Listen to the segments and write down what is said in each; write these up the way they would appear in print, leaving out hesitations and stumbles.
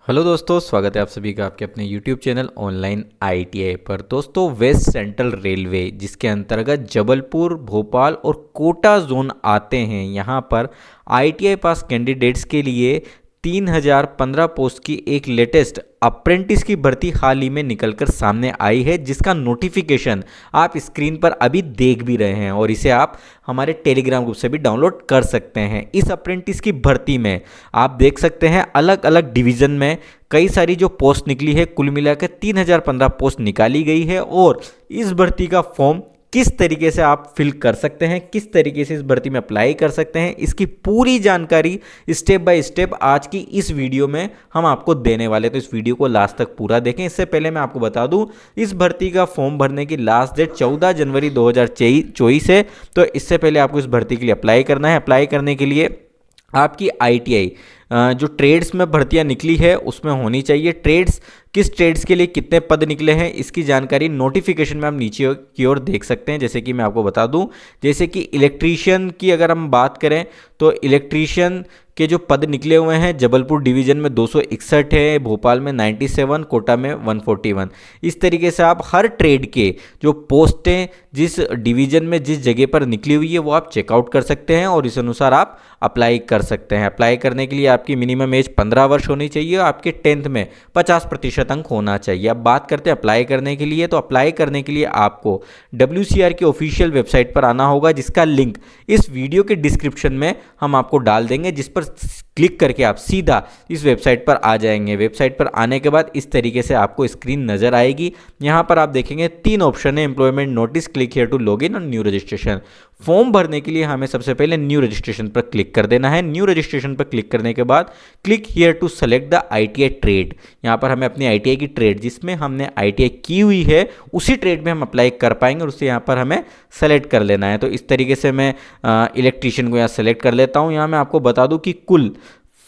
Hello दोस्तों, स्वागत है आप सभी का आपके अपने YouTube चैनल ऑनलाइन ITI पर। दोस्तों, वेस्ट सेंट्रल रेलवे जिसके अंतर्गत जबलपुर, भोपाल और कोटा जोन आते हैं, यहाँ पर ITI पास कैंडिडेट्स के लिए 3015 पोस्ट की एक लेटेस्ट अप्रेंटिस की भर्ती हाल ही में निकलकर सामने आई है, जिसका नोटिफिकेशन आप स्क्रीन पर अभी देख भी रहे हैं और इसे आप हमारे टेलीग्राम ग्रुप से भी डाउनलोड कर सकते हैं। इस अप्रेंटिस की भर्ती में आप देख सकते हैं अलग अलग डिवीज़न में कई सारी जो पोस्ट निकली है, कुल मिलाकर 3015 पोस्ट निकाली गई है और इस भर्ती का फॉर्म किस तरीके से आप फिल कर सकते हैं, किस तरीके से इस भर्ती में अप्लाई कर सकते हैं, इसकी पूरी जानकारी स्टेप बाय स्टेप आज की इस वीडियो में हम आपको देने वाले। तो इस वीडियो को लास्ट तक पूरा देखें। इससे पहले मैं आपको बता दूं, इस भर्ती का फॉर्म भरने की लास्ट डेट 14 जनवरी 2024 है। तो इससे पहले आपको इस भर्ती के लिए अप्लाई करना है। अप्लाई करने के लिए आपकी ITI जो ट्रेड्स में भर्तियां निकली है उसमें होनी चाहिए। ट्रेड्स, किस ट्रेड्स के लिए कितने पद निकले हैं इसकी जानकारी नोटिफिकेशन में आप नीचे की ओर देख सकते हैं। जैसे कि मैं आपको बता दूं, जैसे कि इलेक्ट्रीशियन की अगर हम बात करें तो इलेक्ट्रीशियन के जो पद निकले हुए हैं जबलपुर डिवीज़न में 261 है, भोपाल में 97, कोटा में 141। इस तरीके से आप हर ट्रेड के जो पोस्टें जिस डिवीज़न में जिस जगह पर निकली हुई है वो आप चेकआउट कर सकते हैं और इस अनुसार आप अप्लाई कर सकते हैं। अप्लाई करने के लिए आपकी मिनिमम एज 15 वर्ष होनी चाहिए और आपके 10th में 50% अंक होना चाहिए। अब बात करते हैं अप्लाई करने के लिए। तो अप्लाई करने के लिए आपको WCR की ऑफिशियल वेबसाइट पर आना होगा, जिसका लिंक इस वीडियो के डिस्क्रिप्शन में हम आपको डाल देंगे, जिस पर क्लिक करके आप सीधा इस वेबसाइट पर आ जाएंगे। वेबसाइट पर आने के बाद इस तरीके से आपको स्क्रीन नजर आएगी। यहाँ पर आप देखेंगे 3 ऑप्शन है, employment notice, click here to login और न्यू रजिस्ट्रेशन। फॉर्म भरने के लिए हमें सबसे पहले न्यू रजिस्ट्रेशन पर क्लिक कर देना है। न्यू रजिस्ट्रेशन पर क्लिक करने के बाद click here to select the ITI trade. यहाँ पर हमें अपनी ITI की ट्रेड जिसमें हमने ITI की हुई है उसी ट्रेड में हम अप्लाई कर पाएंगे और उससे यहाँ पर हमें सेलेक्ट कर लेना है। तो इस तरीके से मैं इलेक्ट्रीशियन को यहाँ सेलेक्ट कर लेता हूँ। यहाँ मैं आपको बता दूँ कि कुल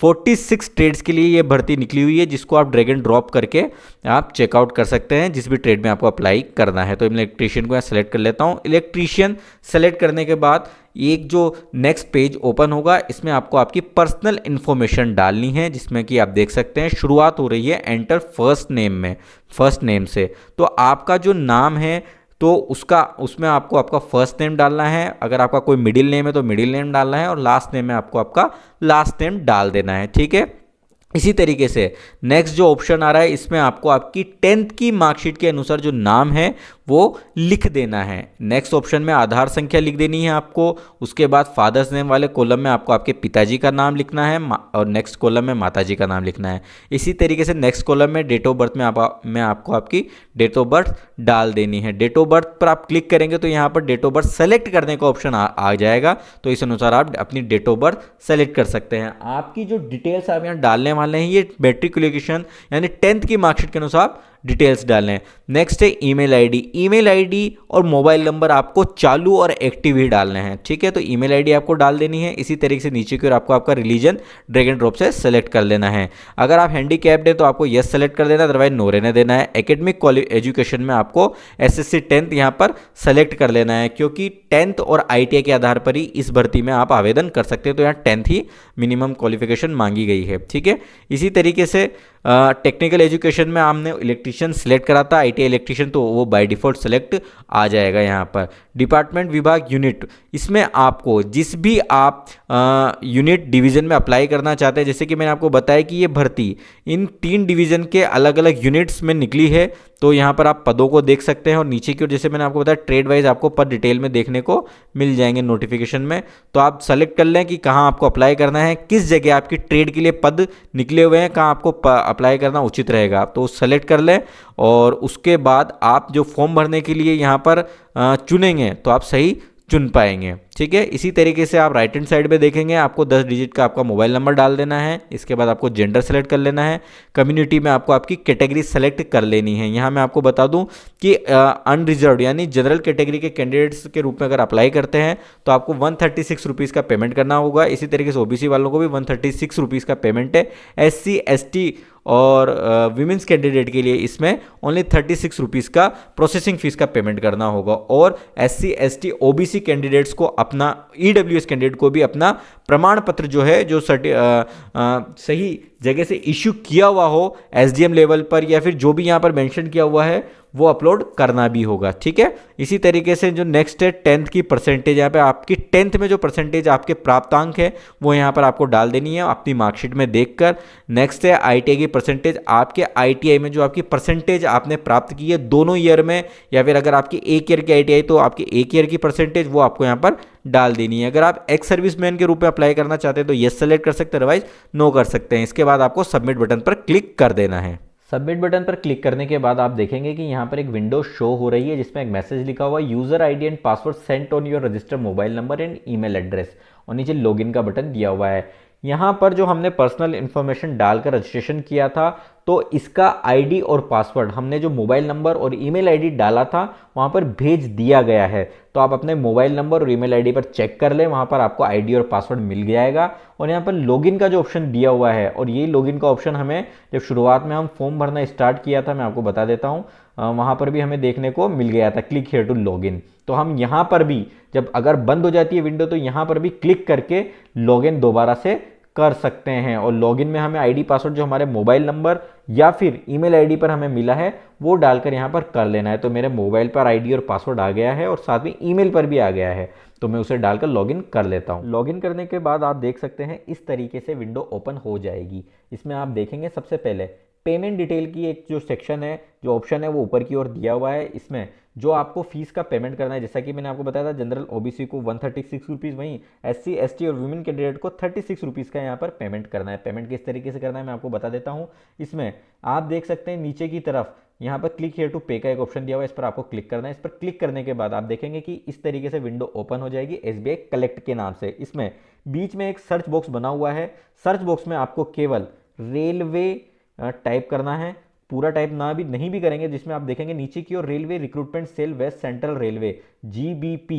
46 ट्रेड्स के लिए ये भर्ती निकली हुई है, जिसको आप ड्रैग एंड ड्रॉप करके आप चेकआउट कर सकते हैं जिस भी ट्रेड में आपको अप्लाई करना है। तो मैं इलेक्ट्रीशियन को यहाँ सेलेक्ट कर लेता हूँ। इलेक्ट्रीशियन सेलेक्ट करने के बाद एक जो नेक्स्ट पेज ओपन होगा, इसमें आपको आपकी पर्सनल इन्फॉर्मेशन डालनी है, जिसमें कि आप देख सकते हैं शुरुआत हो रही है एंटर फर्स्ट नेम में, फर्स्ट नेम से। तो आपका जो नाम है तो उसमें आपको आपका फर्स्ट नेम डालना है। अगर आपका कोई मिडिल नेम है तो मिडिल नेम डालना है और लास्ट नेम में आपको आपका लास्ट नेम डाल देना है। ठीक है। इसी तरीके से नेक्स्ट जो ऑप्शन आ रहा है, इसमें आपको आपकी 10th की मार्कशीट के अनुसार जो नाम है वो लिख देना है। नेक्स्ट ऑप्शन में आधार संख्या लिख देनी है आपको। उसके बाद फादर्स नेम वाले कॉलम में आपको आपके पिताजी का नाम लिखना है और नेक्स्ट कॉलम में माताजी का नाम लिखना है। इसी तरीके से नेक्स्ट कॉलम में डेट ऑफ बर्थ में आपको आपकी डेट ऑफ बर्थ डाल देनी है। डेट ऑफ बर्थ पर आप क्लिक करेंगे तो यहाँ पर डेट ऑफ बर्थ सेलेक्ट करने का ऑप्शन आ जाएगा। तो इस अनुसार आप अपनी डेट ऑफ बर्थ सेलेक्ट कर सकते हैं। आपकी जो डिटेल्स आप यहाँ डालने वाले हैं ये मैट्रिकुलेशन यानी 10th की मार्कशीट के अनुसार डिटेल्स डालें। नेक्स्ट है ईमेल आईडी। ईमेल आईडी और मोबाइल नंबर आपको चालू और एक्टिव ही डालने हैं। ठीक है। तो ईमेल आईडी आपको डाल देनी है। इसी तरीके से नीचे की ओर आपको आपका रिलीजन ड्रैग एंड ड्रॉप से सेलेक्ट कर लेना है। अगर आप हैंडीकैप्ड है तो आपको यस सेलेक्ट कर देना, अदरवाइज नो रहने देना है। एकेडमिक एजुकेशन में आपको SSC 10th यहाँ पर सेलेक्ट कर लेना है, क्योंकि 10th और ITI के आधार पर ही इस भर्ती में आप आवेदन कर सकते हैं। तो यहाँ 10th ही मिनिमम क्वालिफिकेशन मांगी गई है। ठीक है। इसी तरीके से टेक्निकल एजुकेशन में हमने इलेक्ट्रीशियन सेलेक्ट करा था, ITI इलेक्ट्रीशियन, तो वो बाय डिफ़ॉल्ट सेलेक्ट आ जाएगा। यहाँ पर डिपार्टमेंट, विभाग, यूनिट, इसमें आपको जिस भी आप यूनिट डिवीज़न में अप्लाई करना चाहते हैं, जैसे कि मैंने आपको बताया कि ये भर्ती इन 3 डिवीज़न के अलग अलग यूनिट्स में निकली है। तो यहाँ पर आप पदों को देख सकते हैं और नीचे की ओर जैसे मैंने आपको बताया ट्रेड वाइज आपको पद डिटेल में देखने को मिल जाएंगे नोटिफिकेशन में। तो आप सेलेक्ट कर लें कि कहाँ आपको अप्लाई करना है, किस जगह आपकी ट्रेड के लिए पद निकले हुए हैं, कहाँ आपको अप्लाई करना उचित रहेगा। तो सेलेक्ट कर लें और उसके बाद आप जो फॉर्म भरने के लिए यहाँ पर चुनेंगे तो आप सही चुन पाएंगे। ठीक है। इसी तरीके से आप राइट हैंड साइड पे देखेंगे आपको 10 डिजिट का आपका मोबाइल नंबर डाल देना है। इसके बाद आपको जेंडर सेलेक्ट कर लेना है। कम्युनिटी में आपको आपकी कैटेगरी सेलेक्ट कर लेनी है। यहाँ मैं आपको बता दूं कि अनरिजर्व्ड यानी जनरल कैटेगरी के कैंडिडेट्स के रूप में अगर अप्लाई करते हैं तो आपको 136 रुपीज़ का पेमेंट करना होगा। इसी तरीके से OBC वालों को भी 136 रुपीज़ का पेमेंट है। SC ST और विमेंस कैंडिडेट के लिए इसमें ओनली 36 रुपीज़ का प्रोसेसिंग फीस का पेमेंट करना होगा। और SC ST OBC कैंडिडेट्स को अपना EWS कैंडिडेट को भी अपना प्रमाण पत्र जो है जो सही जगह से इश्यू किया हुआ हो SDM लेवल पर या फिर जो भी यहाँ पर मेंशन किया हुआ है वो अपलोड करना भी होगा। ठीक है, इसी तरीके से जो नेक्स्ट है 10th की परसेंटेज, यहाँ पे आपकी 10th में जो परसेंटेज आपके प्राप्तांक है वो यहाँ पर आपको डाल देनी है अपनी मार्कशीट में देखकर। नेक्स्ट है ITI की परसेंटेज, आपके ITI में जो आपकी परसेंटेज आपने प्राप्त की है दोनों ईयर में, या फिर अगर आपकी एक ईयर की ITI तो आपकी एक ईयर की परसेंटेज वो आपको यहाँ पर डाल देनी है। अगर आप एक्स सर्विसमैन के रूप में अप्लाई करना चाहते हैं तो येस सेलेक्ट कर सकते हैं, अदरवाइज नो कर सकते हैं। इसके बाद आपको सबमिट बटन पर क्लिक कर देना है। सबमिट बटन पर क्लिक करने के बाद आप देखेंगे कि यहाँ पर एक विंडो शो हो रही है जिसमें एक मैसेज लिखा हुआ है user ID and password Saint on your registered mobile number and email address, और नीचे लॉगिन का बटन दिया हुआ है। यहाँ पर जो हमने पर्सनल इन्फॉर्मेशन डालकर रजिस्ट्रेशन किया था तो इसका ID और पासवर्ड हमने जो मोबाइल नंबर और ईमेल ID डाला था वहाँ पर भेज दिया गया है। तो आप अपने मोबाइल नंबर और ईमेल ID पर चेक कर लें, वहाँ पर आपको ID और पासवर्ड मिल जाएगा। और यहाँ पर लॉगिन का जो ऑप्शन दिया हुआ है, और ये लॉगिन का ऑप्शन हमें जब शुरुआत में हम फॉर्म भरना स्टार्ट किया था, मैं आपको बता देता हूँ, वहाँ पर भी हमें देखने को मिल गया था क्लिक हियर टू लॉगिन। तो हम यहाँ पर भी जब अगर बंद हो जाती है विंडो तो यहाँ पर भी क्लिक करके लॉगिन दोबारा से कर सकते हैं। और लॉगिन में हमें ID पासवर्ड जो हमारे मोबाइल नंबर या फिर ईमेल ID पर हमें मिला है वो डालकर यहाँ पर कर लेना है। तो मेरे मोबाइल पर ID और पासवर्ड आ गया है और साथ में ईमेल पर भी आ गया है, तो मैं उसे डालकर लॉगिन कर लेता हूँ। लॉगिन करने के बाद आप देख सकते हैं इस तरीके से विंडो ओपन हो जाएगी। इसमें आप देखेंगे सबसे पहले पेमेंट डिटेल की एक जो सेक्शन है, जो ऑप्शन है वो ऊपर की ओर दिया हुआ है। इसमें जो आपको फीस का पेमेंट करना है, जैसा कि मैंने आपको बताया था जनरल OBC को 136 रुपीज़, वहीं SC ST और वुमेन कैंडिडेट को 36 रुपीज़ का यहाँ पर पेमेंट करना है। पेमेंट किस तरीके से करना है मैं आपको बता देता हूँ। इसमें आप देख सकते हैं नीचे की तरफ यहाँ पर क्लिक हियर टू पे का एक ऑप्शन दिया हुआ है, इस पर आपको क्लिक करना है। इस पर क्लिक करने के बाद आप देखेंगे कि इस तरीके से विंडो ओपन हो जाएगी SBI कलेक्ट के नाम से। इसमें बीच में एक सर्च बॉक्स बना हुआ है, सर्च बॉक्स में आपको केवल रेलवे टाइप करना है, पूरा टाइप ना भी नहीं भी करेंगे, जिसमें आप देखेंगे नीचे की ओर railway recruitment cell west central railway JBP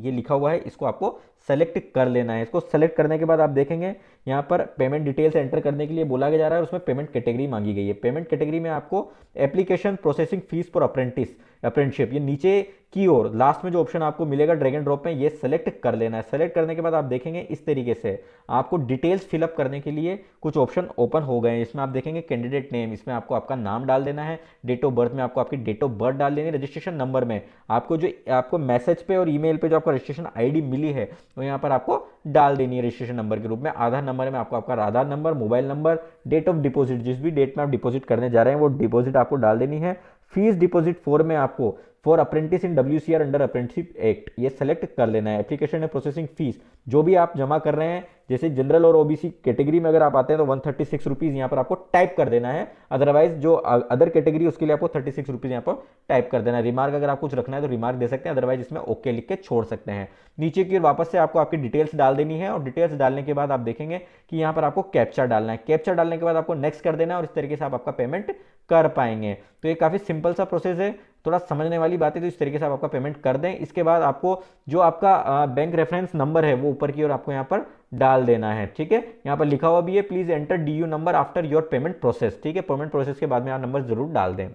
ये लिखा हुआ है, इसको आपको सेलेक्ट कर लेना है। इसको सेलेक्ट करने के बाद आप देखेंगे यहाँ पर पेमेंट डिटेल्स एंटर करने के लिए बोला जा रहा है, उसमें पेमेंट कैटेगरी मांगी गई है। पेमेंट कैटेगरी में आपको application processing fees for apprenticeship, ये नीचे की ओर लास्ट में जो ऑप्शन आपको मिलेगा ड्रैग एंड ड्रॉप में, ये सेलेक्ट कर लेना है। सेलेक्ट करने के बाद आप देखेंगे इस तरीके से आपको डिटेल्स फिलअप करने के लिए कुछ ऑप्शन ओपन हो गए हैं। इसमें आप देखेंगे कैंडिडेट नेम, इसमें आपको आपका नाम डाल देना है। डेट ऑफ बर्थ में आपको आपकी डेट ऑफ बर्थ डाल देनी है। रजिस्ट्रेशन नंबर में आपको जो आपको मैसेज पे और ईमेल पे जो आपका रजिस्ट्रेशन ID मिली है वो यहाँ पर आपको डाल देनी है रजिस्ट्रेशन नंबर के रूप में। आधार नंबर में आपको आपका Aadhaar number, mobile number, date of deposit, जिस भी डेट में आप डिपॉजिट करने जा रहे हैं वो डिपॉजिट आपको डाल देनी है। फीस डिपॉजिट फॉर में आपको for apprentice in WCR under apprenticeship act ये सेलेक्ट कर लेना है। एप्लीकेशन एंड प्रोसेसिंग फीस जो भी आप जमा कर रहे हैं, जैसे जनरल और OBC कैटेगरी में अगर आप आते हैं तो 136 रुपीज़ यहाँ पर आपको टाइप कर देना है। अदरवाइज जो अदर कैटेगरी उसके लिए आपको 36 रुपीज़ यहाँ पर टाइप कर देना है। रिमार्क अगर आप कुछ रखना है तो रिमार्क दे सकते हैं, अदरवाइज इसमें ओके लिख के छोड़ सकते हैं। नीचे की ओर वापस से आपको आपकी डिटेल्स डाल देनी है, और डिटेल्स डालने के बाद आप देखेंगे कि यहाँ पर आपको कैप्चा डालना है। कैप्चा डालने के बाद आपको नेक्स्ट कर देना है, और इस तरीके से आप आपका पेमेंट कर पाएंगे। तो ये काफ़ी सिंपल सा प्रोसेस है, थोड़ा समझने वाली बात है, तो इस तरीके से आप आपका पेमेंट कर दें। इसके बाद आपको जो आपका बैंक रेफरेंस नंबर है वो ऊपर की ओर आपको यहाँ पर डाल देना है। ठीक है, यहाँ पर लिखा हुआ भी है please enter DU number after your payment process. ठीक है, पेमेंट प्रोसेस के बाद में आप नंबर जरूर डाल दें।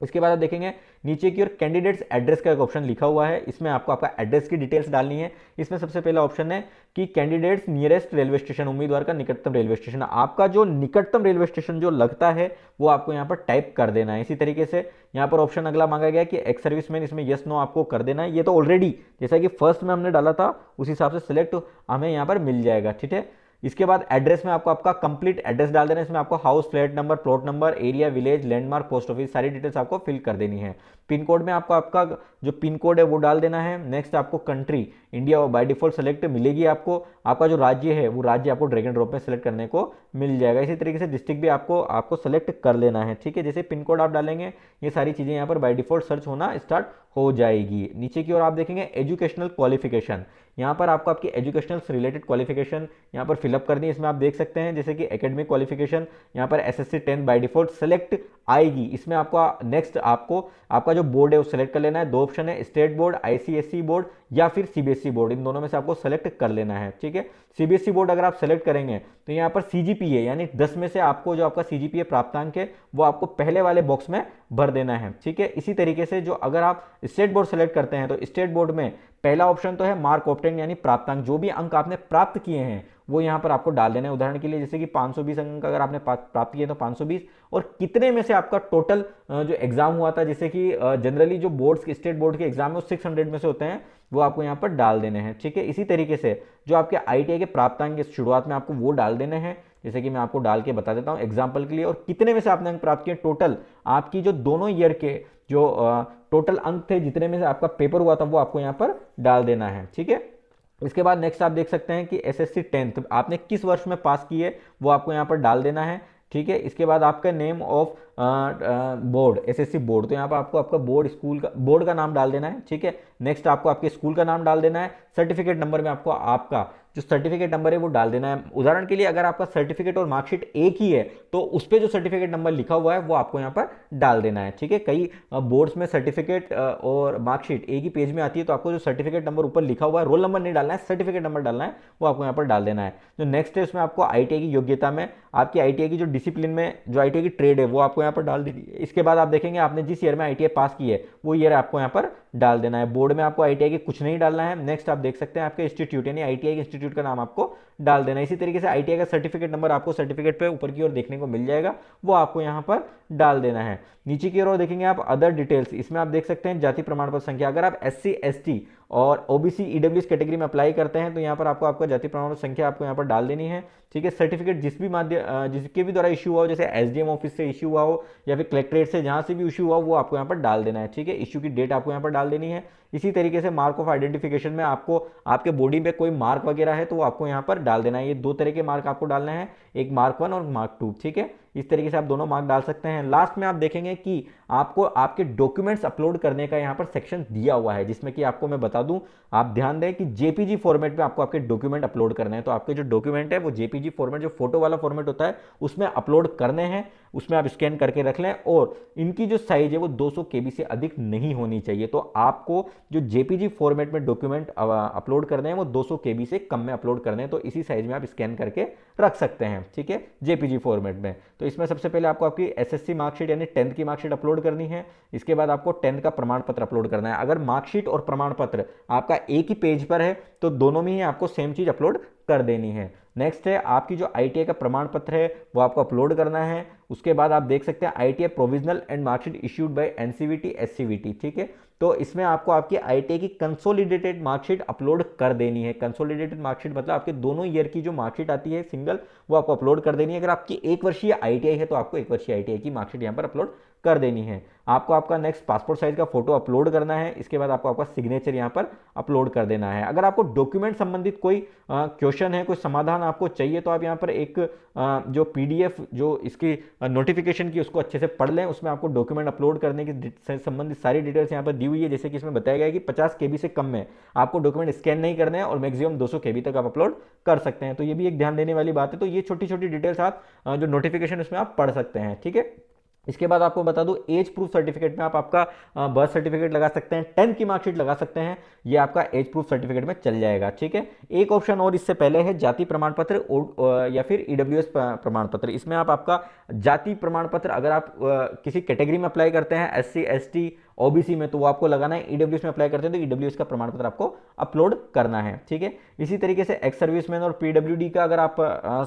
उसके बाद आप देखेंगे नीचे की ओर कैंडिडेट्स एड्रेस का एक ऑप्शन लिखा हुआ है, इसमें आपको आपका एड्रेस की डिटेल्स डालनी है। इसमें सबसे पहला ऑप्शन है कि कैंडिडेट्स नियरेस्ट रेलवे स्टेशन, उम्मीदवार का निकटतम रेलवे स्टेशन। आपका जो निकटतम रेलवे स्टेशन जो लगता है वो आपको यहाँ पर टाइप कर देना है। इसी तरीके से यहाँ पर ऑप्शन अगला मांगा गया कि एक्स सर्विसमैन, इसमें यस नो आपको कर देना है। ये तो ऑलरेडी जैसा कि फर्स्ट में हमने डाला था उस हिसाब से सिलेक्ट हमें यहाँ पर मिल जाएगा। ठीक है, इसके बाद एड्रेस में आपको आपका कंप्लीट एड्रेस डाल देना है। इसमें आपको house, flat number, plot number, area, village, landmark, post office, सारी डिटेल्स आपको फिल कर देनी है। पिन कोड में आपको आपका जो पिन कोड है वो डाल देना है। नेक्स्ट आपको country India by default select मिलेगी आपको। आपका जो राज्य है वो राज्य आपको ड्रैग एंड ड्रॉप में सेलेक्ट करने को मिल जाएगा। इसी तरीके से डिस्ट्रिक्ट भी आपको सेलेक्ट कर लेना है। ठीक है, जैसे पिन कोड आप डालेंगे ये सारी चीज़ें यहाँ पर बाय डिफॉल्ट सर्च होना स्टार्ट हो जाएगी। नीचे की ओर आप देखेंगे एजुकेशनल क्वालिफिकेशन, यहाँ पर आपको आपकी एजुकेशनल से रिलेटेड क्वालिफिकेशन यहाँ पर फिलअप करनी है। इसमें आप देख सकते हैं जैसे कि एकेडमिक क्वालिफिकेशन यहाँ पर SSC 10 बाय डिफॉल्ट सेलेक्ट आएगी। इसमें आपका नेक्स्ट आपको आपका जो बोर्ड है वो सेलेक्ट कर लेना है। दो ऑप्शन है, स्टेट बोर्ड, ICSE बोर्ड या फिर CBSE बोर्ड, इन दोनों में से आपको सेलेक्ट कर लेना है। ठीक है, CBSE बोर्ड अगर आप सेलेक्ट करेंगे तो यहाँ पर CGPA यानी 10 में से आपको जो आपका CGPA प्राप्तांक है वो आपको पहले वाले बॉक्स में भर देना है। ठीक है, इसी तरीके से जो अगर आप स्टेट बोर्ड सेलेक्ट करते हैं तो स्टेट बोर्ड में पहला ऑप्शन तो है मार्क ऑब्टेन यानी प्राप्तांक, जो भी अंक आपने प्राप्त किए हैं वो यहाँ पर आपको डाल देना है। उदाहरण के लिए जैसे कि 520 अंक अगर आपने प्राप्त किए तो 520, और कितने में से आपका टोटल जो एग्जाम हुआ था, जैसे कि जनरली जो बोर्ड्स के स्टेट बोर्ड के एग्जाम है वो 600 में से होते हैं, वो आपको यहाँ पर डाल देने हैं। ठीक है, इसी तरीके से जो आपके ITI के प्राप्तांक के शुरुआत में आपको वो डाल देने हैं, जैसे कि मैं आपको डाल के बता देता हूँ एग्जाम्पल के लिए, और कितने में से आपने अंक प्राप्त किए टोटल आपकी जो दोनों ईयर के जो टोटल अंक थे जितने में से आपका पेपर हुआ था वो आपको यहाँ पर डाल देना है। ठीक है, इसके बाद नेक्स्ट आप देख सकते हैं कि SSC 10th आपने किस वर्ष में पास की है वो आपको यहाँ पर डाल देना है। ठीक है, इसके बाद आपका name of board SSC board, तो यहाँ पर आपको आपका बोर्ड का नाम डाल देना है। ठीक है, नेक्स्ट आपको आपके स्कूल का नाम डाल देना है। सर्टिफिकेट नंबर में आपको आपका जो सर्टिफिकेट नंबर है वो डाल देना है। उदाहरण के लिए अगर आपका सर्टिफिकेट और मार्कशीट एक ही है तो उस पर जो सर्टिफिकेट नंबर लिखा हुआ है वो आपको यहाँ पर डाल देना है। ठीक है, कई बोर्ड्स में सर्टिफिकेट और मार्कशीट एक ही पेज में आती है तो आपको जो सर्टिफिकेट नंबर ऊपर लिखा हुआ है, रोल नंबर नहीं डालना है, सर्टिफिकेट नंबर डालना है, वो आपको यहाँ पर डाल देना है। जो नेक्स्ट है उसमें आपको ITI की योग्यता में आपकी ITI की जो डिसिप्लिन में जो ITI की ट्रेड है वो आपको यहाँ पर डाल देनी है। इसके बाद आप देखेंगे आपने जिस ईयर में ITI पास की है वो ईयर आपको यहाँ पर डाल देना है। बोर्ड में आपको ITI के कुछ नहीं डालना है। नेक्स्ट आप देख सकते हैं आपके इंस्टीट्यूट यानी ITI के इंस्टीट्यूट का नाम आपको डाल देना है। इसी तरीके से ITI का सर्टिफिकेट नंबर आपको सर्टिफिकेट पे ऊपर की ओर देखने को मिल जाएगा, वो आपको यहाँ पर डाल देना है। नीचे की ओर देखेंगे आप अदर डिटेल्स, इसमें आप देख सकते हैं जाति प्रमाण पत्र संख्या। अगर आप SC ST और OBC EWS कैटेगरी में अप्लाई करते हैं तो यहाँ पर आपको आपका जाति प्रमाण पत्र संख्या आपको यहाँ पर डाल देनी है। ठीक है, सर्टिफिकेट जिसके भी द्वारा इशू हुआ हो, जैसे SDM ऑफिस से इशू हुआ हो या फिर कलेक्ट्रेट से जहाँ से भी इशू हुआ हो वो आपको यहाँ पर डाल देना है। ठीक है, इशू की डेट आपको यहाँ पर डाल देनी है। इसी तरीके से मार्क ऑफ आइडेंटिफिकेशन में आपको आपके बॉडी में कोई मार्क वगैरह है तो वो आपको यहाँ पर डाल देना है। ये दो तरह के मार्क आपको डालना है, एक मार्क 1 और मार्क 2। ठीक है, इस तरीके से आप दोनों मार्क डाल सकते हैं। लास्ट में आप देखेंगे कि आपको आपके डॉक्यूमेंट्स अपलोड करने का यहाँ पर सेक्शन दिया हुआ है, जिसमें कि आपको मैं बता दूं, आप ध्यान दें कि JPG फॉर्मेट में आपको आपके डॉक्यूमेंट अपलोड करने हैं। तो आपके जो डॉक्यूमेंट है वो JPG फॉर्मेट, जो फोटो वाला फॉर्मेट होता है उसमें अपलोड करने हैं। उसमें आप स्कैन करके रख लें और इनकी जो साइज है वो 200 KB से अधिक नहीं होनी चाहिए। तो आपको जो JPG फॉर्मेट में डॉक्यूमेंट अपलोड करने हैं वो 200 KB से कम में अपलोड करने हैं। तो इसी साइज में आप स्कैन करके रख सकते हैं। ठीक है, JPG फॉर्मेट में। तो इसमें सबसे पहले आपको आपकी SSC मार्कशीट यानी 10th की मार्कशीट अपलोड करनी है। इसके बाद आपको 10th का प्रमाण पत्र अपलोड करना है। अगर मार्कशीट और प्रमाण पत्र आपका एक ही पेज पर है तो दोनों में ही आपको सेम चीज अपलोड कर देनी है। नेक्स्ट है आपकी जो ITI का प्रमाण पत्र है वो आपको अपलोड करना है। उसके बाद आप देख सकते हैं ITI provisional and marksheet issued by NCVT SCVT। ठीक है, तो इसमें आपको आपकी ITI की कंसोलिडेटेड मार्कशीट अपलोड कर देनी है। कंसोलिडेटेड मार्कशीट मतलब आपके दोनों ईयर की जो मार्कशीट आती है सिंगल, वो आपको अपलोड कर देनी है। अगर आपकी 1 वर्षीय ITI है तो आपको 1 वर्षीय ITI की मार्कशीट यहाँ पर अपलोड कर देनी है। आपको आपका नेक्स्ट पासपोर्ट साइज का फोटो अपलोड करना है। इसके बाद आपको आपका सिग्नेचर यहाँ पर अपलोड कर देना है। अगर आपको डॉक्यूमेंट संबंधित कोई क्वेश्चन है, कोई समाधान आपको चाहिए तो आप यहाँ पर एक जो PDF जो इसकी नोटिफिकेशन की उसको अच्छे से पढ़ लें। उसमें आपको डॉक्यूमेंट अपलोड करने की संबंधित सारी डिटेल्स यहाँ पर दी हुई है। जैसे कि इसमें बताया गया है कि 50 KB से कम में आपको डॉक्यूमेंट स्कैन नहीं करने हैं और मैक्सिमम 200 KB तक आप अपलोड कर सकते हैं। तो ये भी एक ध्यान देने वाली बात है। तो ये छोटी छोटी डिटेल्स आप जो नोटिफिकेशन उसमें आप पढ़ सकते हैं। ठीक है, इसके बाद आपको बता दूं एज प्रूफ सर्टिफिकेट में आप आपका बर्थ सर्टिफिकेट लगा सकते हैं, 10th की मार्कशीट लगा सकते हैं, ये आपका एज प्रूफ सर्टिफिकेट में चल जाएगा। ठीक है, एक ऑप्शन और इससे पहले है जाति प्रमाण पत्र या फिर EWS प्रमाण पत्र। इसमें आप आपका जाति प्रमाण पत्र अगर आप किसी कैटेगरी में अप्लाई करते हैं SC ST OBC में तो वो आपको लगाना है। EWS में अप्लाई करते हैं तो EWS का प्रमाण पत्र आपको अपलोड करना है। ठीक है, इसी तरीके से एक्स सर्विसमैन और PWD का अगर आप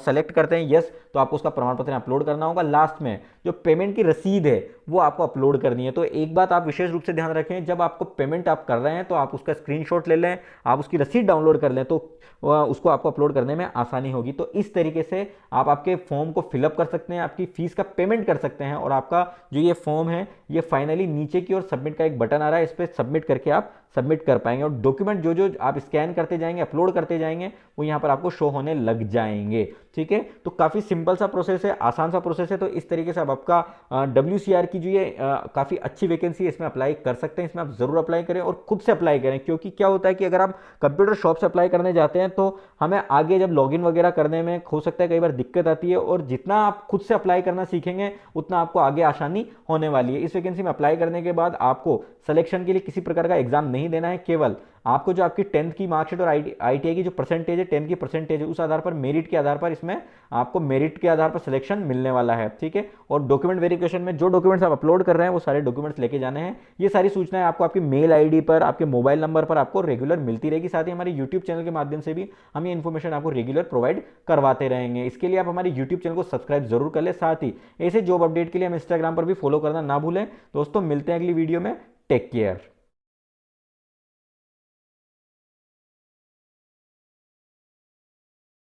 सेलेक्ट करते हैं यस तो आपको उसका प्रमाण पत्र अपलोड करना होगा। लास्ट में जो पेमेंट की रसीद है वो आपको अपलोड करनी है। तो एक बात आप विशेष रूप से ध्यान रखें, जब आपको पेमेंट आप कर रहे हैं तो आप उसका स्क्रीनशॉट ले लें, आप उसकी रसीद डाउनलोड कर लें तो उसको आपको अपलोड करने में आसानी होगी। तो इस तरीके से आप आपके फॉर्म को फिलअप कर सकते हैं, आपकी फीस का पेमेंट कर सकते हैं और आपका जो ये फॉर्म है ये फाइनली नीचे की ओर सबमिट का एक बटन आ रहा है, इस पर सबमिट करके आप सबमिट कर पाएंगे और डॉक्यूमेंट जो जो आप स्कैन करते जाएंगे अपलोड करते जाएंगे वो यहाँ पर आपको शो होने लग जाएंगे। ठीक है, तो काफ़ी सिंपल सा प्रोसेस है, आसान सा प्रोसेस है। तो इस तरीके से आप आपका WCR की जो ये काफ़ी अच्छी वैकेंसी है इसमें अप्लाई कर सकते हैं। इसमें आप ज़रूर अप्लाई करें और खुद से अप्लाई करें, क्योंकि क्या होता है कि अगर आप कंप्यूटर शॉप से अप्लाई करने जाते हैं तो हमें आगे जब लॉगिन वगैरह करने में हो सकता है कई बार दिक्कत आती है और जितना आप खुद से अप्लाई करना सीखेंगे उतना आपको आगे आसानी होने वाली है। इस वैकेंसी में अप्लाई करने के बाद आपको सिलेक्शन के लिए किसी प्रकार का एग्जाम नहीं नहीं देना है, केवल आपको जो आपकी 10th की मार्कशीट और ITI की जो परसेंटेज है, 10 की परसेंटेज है, उस आधार पर मेरिट के आधार पर इसमें आपको मेरिट के आधार पर सिलेक्शन मिलने वाला है, ठीक है। और डॉक्यूमेंट वेरिफिकेशन में जो डॉक्यूमेंट्स आप अपलोड कर रहे हैं वो सारे डॉक्यूमेंट्स लेके जाने हैं। ये सारी सूचनाएं आपको आपकी मेल ID पर, आपके मोबाइल नंबर पर आपको रेगुलर मिलती रहेगी। साथ ही हमारे यूट्यूब चैनल के माध्यम से भी हम ये इन्फॉर्मेशन आपको रेगुलर प्रोवाइड करवाते रहेंगे। इसके लिए आप हमारे यूट्यूब चैनल को सब्सक्राइब जरूर कर ले। साथ ही ऐसे जॉब अपडेट के लिए हम इंस्टाग्राम पर भी फॉलो करना ना भूलें। दोस्तों मिलते हैं अगली वीडियो में, टेक केयर।